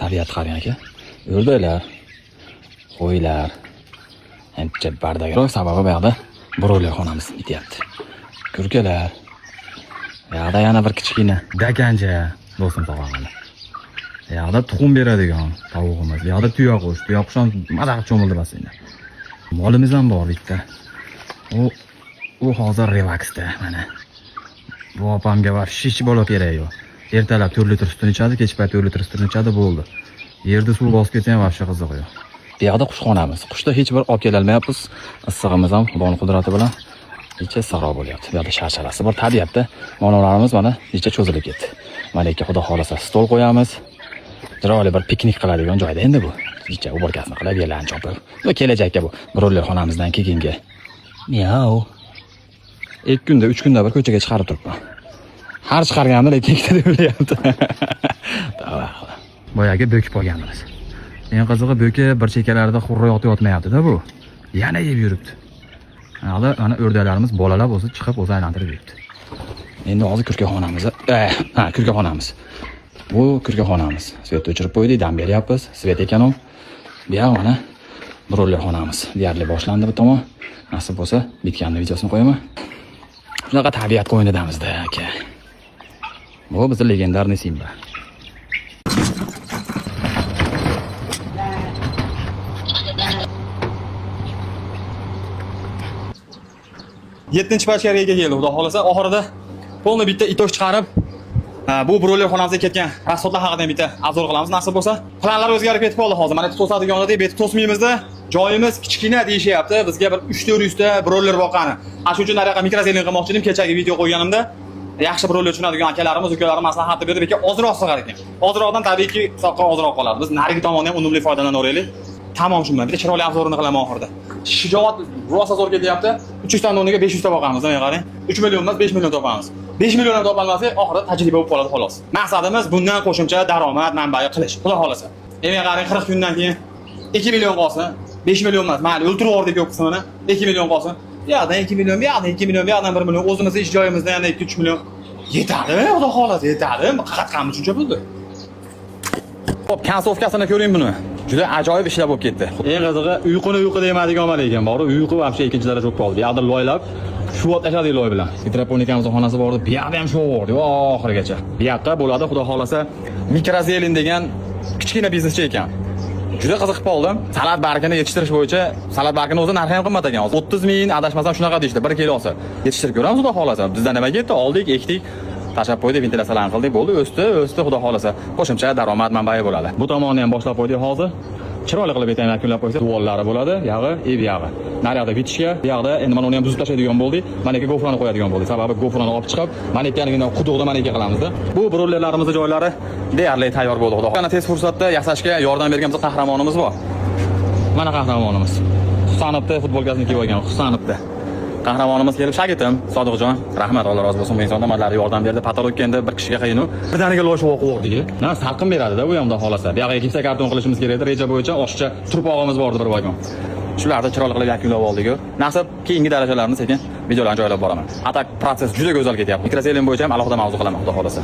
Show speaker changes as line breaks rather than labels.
tabiat qarang aka. O'rdalar, qo'ylar. Ancha bardagroq sababi bu yoqda broiler xonamiz bityapti. Kurkalar. Bu yoqda yana bir kichkina dakanja do'stim tog'amlar. Bu yoqda tuxum beradigan tovuqimiz. Bu yoqda tuyaqush ham mazaq cho'mildi basingda. Molimiz ham bor bitta. U hozir relaksda mana. Bu opamga var shish bola kerak yo'q. Ertalab 4 litr sutini ichadi, kech payt 4 litr sutini ichadi bo'ldi. Yerda suv bosib ketsa ham vobshe qiziq yo'q. Bu yoqda qushxonamiz. Qushda hech bir olib kela olmayapmiz. Issig'imiz ham Xudoning qudrati bilan ichi saro bo'lyapti. Bu yoqda sharchalasi bor. Tabiatda monolarimiz mana ichi cho'zilib ketdi. Mana ikki xudo xolasa stol qo'yamiz. Chiroyli bir piknik qiladigan joyda endi bu. Ichi uborkasini qilib yerlarni chopib. Bu kelajakka bu broiler xonamizdan keyingi. Miau. 2 kunda, 3 kunda bir ko'chaga chiqarib turibman. Har chiqarganimda lekin ikkita deb o'ylayapti. Boyagi bo'kib olganmiz. Eng qizig'i bo'ki bir chekkalarida xurroq yotmayapti-da bu. Yana yeb yuribdi. Hali ana o'rdalarimiz bolalab o'zi chiqib o'zi aylantirib yuribdi. Endi hozir kurkaxonamiz. Kurkaxonamiz. Bu kurkaxonamiz. Svetni o'chirib qo'ydik, dam beryapmiz. Svet ekanom. Bu yoq mana broiler xonamiz. Deyarli boshlandi bu tomon. Nasib bo'lsa, bitganini videosini qo'yaman. Shunaqa tabiat qo'ynidamizda aka. Bu bizning legendarniy Simba. Yettinchi pachkariga keldi. Xudo xolasa oxirida polni bitta itosh chiqarib, bu broiler xonamizga ketgan rasxodlar haqida bitta obzor qilamiz. Nasib bo'lsa, planlar o'zgarib ketib qoldi hozir. Mana to'sadiganlarda betib to'smaymizda. Joyimiz kichkina deyishyapti. Bizga bir 3-400 ta broiler boqqani. Shuning uchun nariyoqqa mikrozelin qilmoqchi edim. Kechagi video qo'yganimda yaxshi broiler tushunadigan akalarimiz, ukalarimiz maslahat berdi. Beka ozroq sig'ar ekan. Ozroqdan tabiiyki soqqa ozroq qoladi. Biz narigi tomondan ham unumli foydalanaveraylik. Tamom shunday. Bitta chiroyli obzorini qilaman oxirida. Shijoat rosa zo'r kelyapti. 300 taning o'rniga 500 ta boqamiz, mana qarang. 3 million emas, 5 million topamiz. 5 million ham topolmasak, oxirida tajriba bo'lib qoladi xolos. Maqsadimiz bundan qo'shimcha daromad manbai qilish. Xudo xolasa. Menga qarang 40 kundan keyin 2 million qolsin. 5 million emas, mayli o'ltirib deb yo'q qismini 2 million qolsin. Bu yoqdan 2 million, bu yoqdan 2 million, bu yoqdan 1 million, o'zimizning ish joyimizdan yana 2-3 million yetadi. Xudo xolasa yetadi. Qatqami shuncha bo'ldi. Hop, konsovkasini ko'ring buni. Juda ajoyib ishlar bo'lib ketdi. Eng qizig'i uyqu demaydigan omad ekan. Bor, uyqu vobshe ikkinchi daraja bo'lib qoldi. Bu yoqda loylab shu ot tashladik loy bilan. Hidroponikamizning xonasi bor edi. Bu yoqda ham shu bor edi oxirigacha. Bu yoqqa bo'ladi, xudo xolasa, mikrozelin degan kichkina bizneschi ekan. Juda qiziqib qoldim. Salat bargini yetishtirish bo'yicha, salat bargini o'zi narxi ham qimmat ekan. 30 ming adashmasam shunaqa deyishdi. 1 kilosi. Yetishtirib ko'ramiz xudo xolasa. Bizdan nima ketdi? Oldik, ekdik. Tashab qo'ydik, ventilyatsiyalarni qildik, bo'ldi, o'sdi, xudo xolasa. Qo'shimcha daromad manbai bo'ladi. Bu tomonni ham boshlab qo'ydik hozir. Chiroyli qilib bitta yakunlab qo'ysa, duvollari bo'ladi, yog'i, yog'i. Naryoqda bitishga, bu yoqda endi mana uni ham buzib tashlaydigan bo'ldik. Mana aka gofrani qo'yadigan bo'ldik. Sababi gofrani olib chiqib, mana ikkaligidan quduqda mana aka qilamiz-da. Bu broilerlarimizning joylari deyarli tayyor bo'ldi, xudo. Yana tez fursatda yasashga yordam bergan bitta qahramonimiz bor. Mana qahramonimiz. Husanobda futbolkasini kiyib olgan, Husanobda. Qahramonimiz kelib, shagirdim Sodiqjon, rahmat, Alloh rozi bo'lsin, bu insonda mallar yordam berdi. Patologga endi bir kishiga qiyin-u. Birdaniga loyish o'qib Na, salqin beradi-da bu hamda xolasa. Bu yoqqa gipsa karton qilishimiz kerak edi. Reja bo'yicha oshiqcha turpog'imiz bor edi bir vagon. Shularni chiroyli qilib yakunlab oldik-ku. Nasib keyingi darajalarni sekin videolarni joylab boraman. Atak proses juda go'zal ketyapti. Mikrozelin bo'yicha ham alohida mavzu qilaman, xudo xolasa.